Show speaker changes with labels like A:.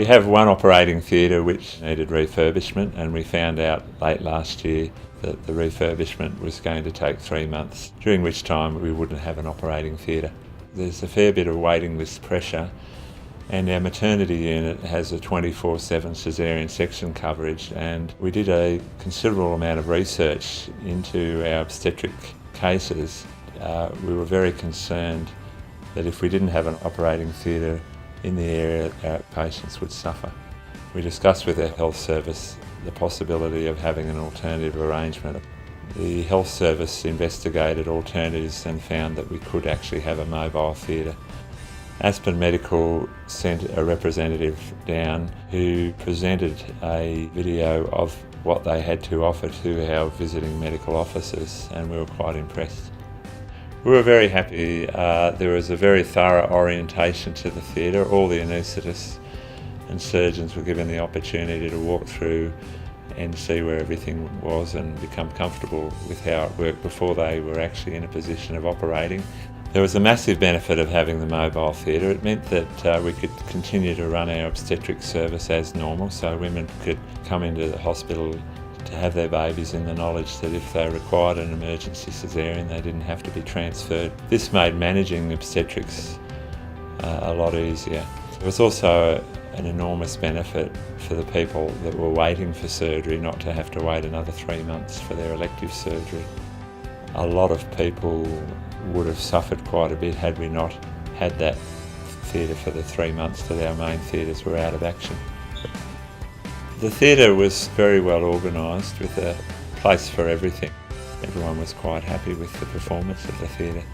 A: We have one operating theatre which needed refurbishment, and we found out late last year that the refurbishment was going to take 3 months, during which time we wouldn't have an operating theatre. There's a fair bit of waiting list pressure, and our maternity unit has a 24/7 caesarean section coverage, and we did a considerable amount of research into our obstetric cases. We were very concerned that if we didn't have an operating theatre in the area, our patients would suffer. We discussed with our health service the possibility of having an alternative arrangement. The health service investigated alternatives and found that we could actually have a mobile theatre. Aspen Medical sent a representative down who presented a video of what they had to offer to our visiting medical officers, and we were quite impressed. We were very happy. There was a very thorough orientation to the theatre. All the anaesthetists and surgeons were given the opportunity to walk through and see where everything was and become comfortable with how it worked before they were actually in a position of operating. There was a massive benefit of having the mobile theatre. It meant that we could continue to run our obstetric service as normal, so women could come into the hospital to have their babies in the knowledge that if they required an emergency caesarean, they didn't have to be transferred. This made managing obstetrics a lot easier. There was also an enormous benefit for the people that were waiting for surgery not to have to wait another 3 months for their elective surgery. A lot of people would have suffered quite a bit had we not had that theatre for the 3 months that our main theatres were out of action. The theatre was very well organised with a place for everything. Everyone was quite happy with the performance of the theatre.